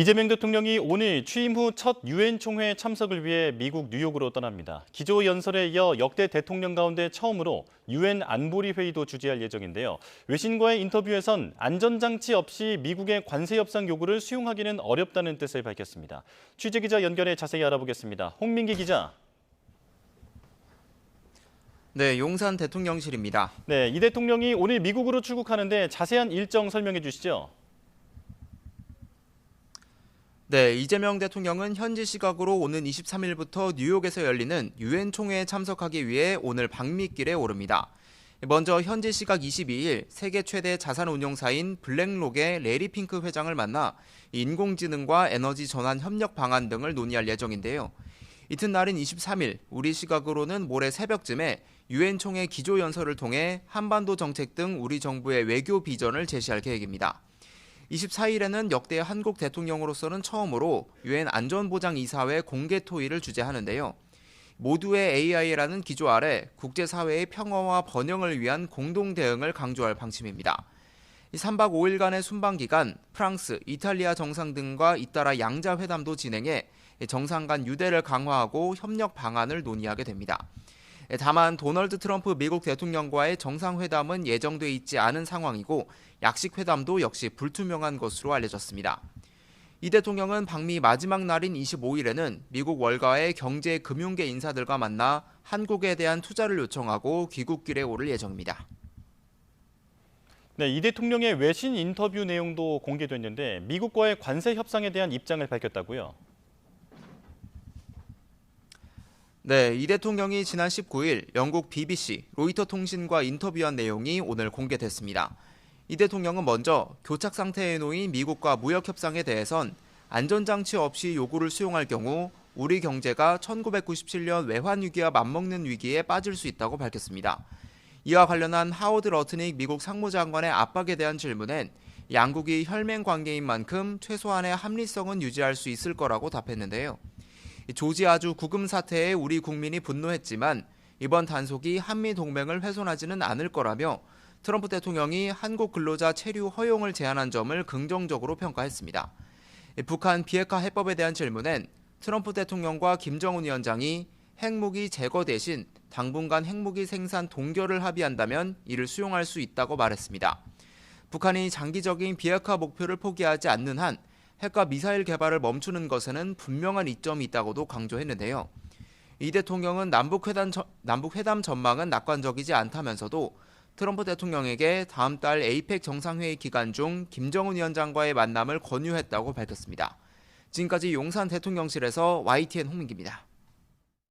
이재명 대통령이 오늘 취임 후 첫 유엔 총회 참석을 위해 미국 뉴욕으로 떠납니다. 기조 연설에 이어 역대 대통령 가운데 처음으로 유엔 안보리 회의도 주재할 예정인데요. 외신과의 인터뷰에선 안전장치 없이 미국의 관세 협상 요구를 수용하기는 어렵다는 뜻을 밝혔습니다. 취재기자 연결해 자세히 알아보겠습니다. 홍민기 기자. 네, 용산 대통령실입니다. 네, 이 대통령이 오늘 미국으로 출국하는데 자세한 일정 설명해 주시죠. 네, 이재명 대통령은 현지 시각으로 오는 23일부터 뉴욕에서 열리는 유엔 총회에 참석하기 위해 오늘 방미길에 오릅니다. 먼저 현지 시각 22일 세계 최대 자산 운용사인 블랙록의 레리 핑크 회장을 만나 인공지능과 에너지 전환 협력 방안 등을 논의할 예정인데요. 이튿날인 23일 우리 시각으로는 모레 새벽쯤에 유엔 총회 기조연설을 통해 한반도 정책 등 우리 정부의 외교 비전을 제시할 계획입니다. 24일에는 역대 한국 대통령으로서는 처음으로 유엔 안전보장이사회 공개 토의를 주재하는데요. 모두의 AI라는 기조 아래 국제사회의 평화와 번영을 위한 공동 대응을 강조할 방침입니다. 3박 5일간의 순방 기간 프랑스, 이탈리아 정상 등과 잇따라 양자 회담도 진행해 정상 간 유대를 강화하고 협력 방안을 논의하게 됩니다. 다만 도널드 트럼프 미국 대통령과의 정상회담은 예정돼 있지 않은 상황이고 약식회담도 역시 불투명한 것으로 알려졌습니다. 이 대통령은 방미 마지막 날인 25일에는 미국 월가의 경제 금융계 인사들과 만나 한국에 대한 투자를 요청하고 귀국길에 오를 예정입니다. 네, 이 대통령의 외신 인터뷰 내용도 공개됐는데 미국과의 관세 협상에 대한 입장을 밝혔다고요? 네, 이 대통령이 지난 19일 영국 BBC, 로이터 통신과 인터뷰한 내용이 오늘 공개됐습니다. 이 대통령은 먼저 교착 상태에 놓인 미국과 무역 협상에 대해선 안전장치 없이 요구를 수용할 경우 우리 경제가 1997년 외환위기와 맞먹는 위기에 빠질 수 있다고 밝혔습니다. 이와 관련한 하워드 러트닉 미국 상무장관의 압박에 대한 질문엔 양국이 혈맹 관계인 만큼 최소한의 합리성은 유지할 수 있을 거라고 답했는데요. 조지아주 구금 사태에 우리 국민이 분노했지만 이번 단속이 한미 동맹을 훼손하지는 않을 거라며 트럼프 대통령이 한국 근로자 체류 허용을 제한한 점을 긍정적으로 평가했습니다. 북한 비핵화 해법에 대한 질문엔 트럼프 대통령과 김정은 위원장이 핵무기 제거 대신 당분간 핵무기 생산 동결을 합의한다면 이를 수용할 수 있다고 말했습니다. 북한이 장기적인 비핵화 목표를 포기하지 않는 한 핵과 미사일 개발을 멈추는 것에는 분명한 이점이 있다고도 강조했는데요. 이 대통령은 남북회담 전망은 낙관적이지 않다면서도 트럼프 대통령에게 다음 달 에이펙 정상회의 기간 중 김정은 위원장과의 만남을 권유했다고 밝혔습니다. 지금까지 용산 대통령실에서 YTN 홍민기입니다.